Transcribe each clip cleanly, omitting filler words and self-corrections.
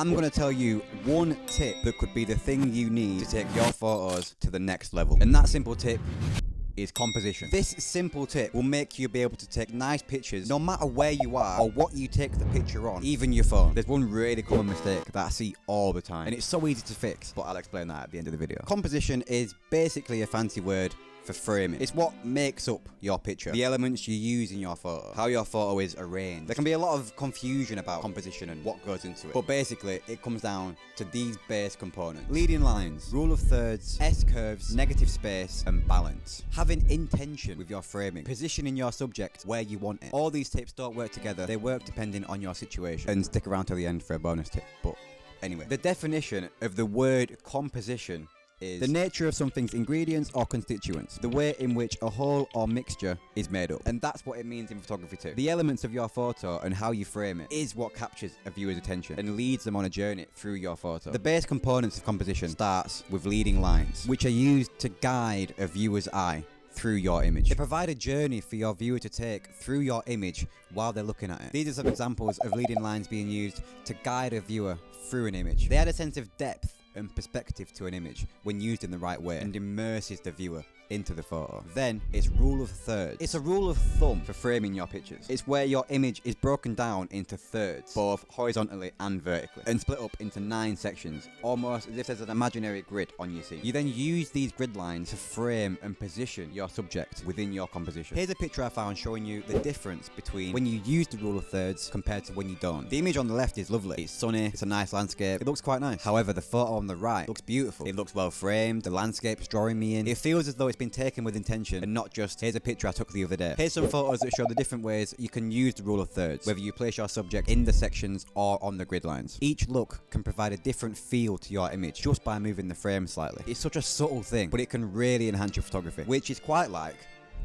I'm going to tell you one tip that could be the thing you need to take your photos to the next level. And that simple tip is composition. This simple tip will make you be able to take nice pictures no matter where you are or what you take the picture on, even your phone. There's one really common mistake that I see all the time, and it's so easy to fix, but I'll explain that at the end of the video. Composition is basically a fancy word for framing. It's what makes up your picture, the elements you use in your photo, how your photo is arranged. There can be a lot of confusion about composition and what goes into it, but basically it comes down to these base components: leading lines, rule of thirds, S-curves, negative space, and balance. Having intention with your framing, positioning your subject where you want it. All these tips don't work together, they work depending on your situation. And stick around till the end for a bonus tip. But anyway, the definition of the word composition is the nature of something's ingredients or constituents, the way in which a whole or mixture is made up. And that's what it means in photography too. The elements of your photo and how you frame it is what captures a viewer's attention and leads them on a journey through your photo. The base components of composition starts with leading lines, which are used to guide a viewer's eye through your image. They provide a journey for your viewer to take through your image while they're looking at it. These are some examples of leading lines being used to guide a viewer through an image. They add a sense of depth and perspective to an image when used in the right way and immerses the viewer into the photo. Then it's rule of thirds. It's a rule of thumb for framing your pictures. It's where your image is broken down into thirds, both horizontally and vertically, and split up into 9 sections, almost as if there's an imaginary grid on your scene. You then use these grid lines to frame and position your subject within your composition. Here's a picture I found showing you the difference between when you use the rule of thirds compared to when you don't. The image on the left is lovely. It's sunny, it's a nice landscape, it looks quite nice. However, the photo on the right looks beautiful. It looks well framed, the landscape's drawing me in. It feels as though it's been taken with intention and not just, here's a picture I took the other day. Here's some photos that show the different ways you can use the rule of thirds, whether you place your subject in the sections or on the grid lines. Each look can provide a different feel to your image just by moving the frame slightly. It's such a subtle thing, but it can really enhance your photography, which is quite like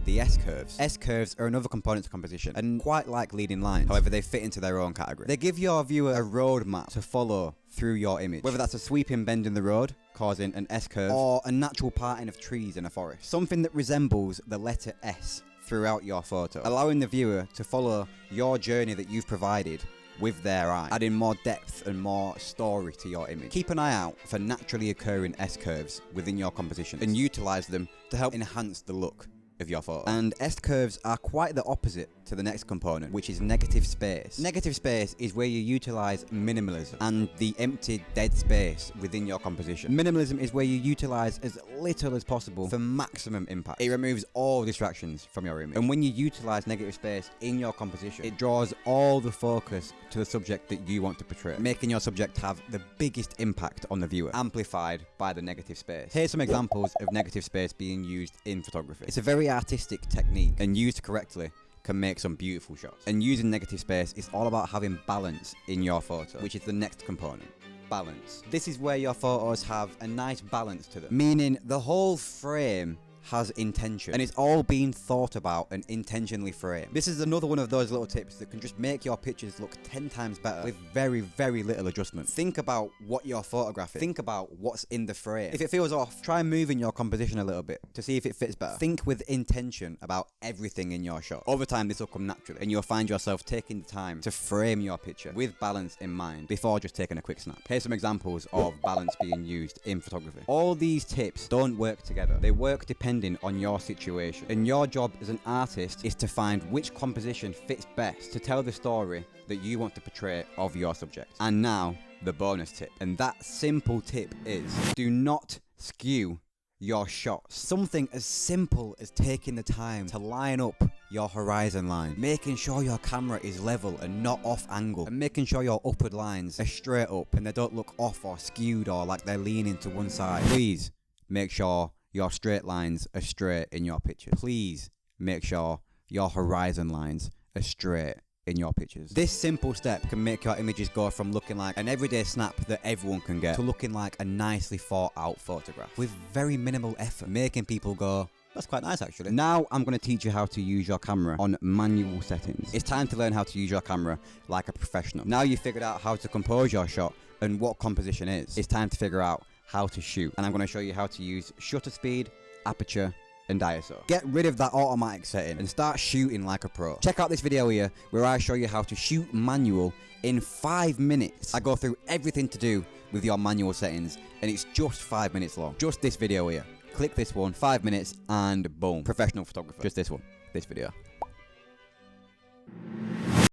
the S-curves. S-curves are another component to composition and quite like leading lines. However, they fit into their own category. They give your viewer a roadmap to follow through your image, whether that's a sweeping bend in the road causing an S-curve or a natural parting of trees in a forest. Something that resembles the letter S throughout your photo, allowing the viewer to follow your journey that you've provided with their eye, adding more depth and more story to your image. Keep an eye out for naturally occurring S-curves within your composition and utilize them to help enhance the look of your photo. And S-curves are quite the opposite to the next component, which is negative space. Negative space is where you utilize minimalism and the empty dead space within your composition. Minimalism is where you utilize as little as possible for maximum impact. It removes all distractions from your image. And when you utilize negative space in your composition, it draws all the focus to the subject that you want to portray, making your subject have the biggest impact on the viewer, amplified by the negative space. Here's some examples of negative space being used in photography. It's a very artistic technique, and used correctly can make some beautiful shots. And using negative space is all about having balance in your photo, which is the next component. Balance. This is where your photos have a nice balance to them, meaning the whole frame has intention and it's all being thought about and intentionally framed. This is another one of those little tips that can just make your pictures look 10 times better with very, very little adjustment. Think about what you're photographing. Think about what's in the frame. If it feels off, try moving your composition a little bit to see if it fits better. Think with intention about everything in your shot. Over time, this will come naturally and you'll find yourself taking the time to frame your picture with balance in mind before just taking a quick snap. Here's some examples of balance being used in photography. All these tips don't work together. They work depending on your situation. And your job as an artist is to find which composition fits best to tell the story that you want to portray of your subject. And now, the bonus tip. And that simple tip is, do not skew your shots. Something as simple as taking the time to line up your horizon line, making sure your camera is level and not off angle, and making sure your upward lines are straight up and they don't look off or skewed or like they're leaning to one side. Please make sure your straight lines are straight in your picture. Please make sure your horizon lines are straight in your pictures. This simple step can make your images go from looking like an everyday snap that everyone can get to looking like a nicely thought out photograph with very minimal effort, making people go, that's quite nice actually. Now I'm going to teach you how to use your camera on manual settings. It's time to learn how to use your camera like a professional. Now you've figured out how to compose your shot and what composition is, it's time to figure out how to shoot. And I'm going to show you how to use shutter speed, aperture, and ISO. Get rid of that automatic setting and start shooting like a pro. Check out this video here where I show you how to shoot manual in 5 minutes. I go through everything to do with your manual settings and it's just 5 minutes long. Just this video here. Click this one, 5 minutes, and boom. Professional photographer. Just this one, this video.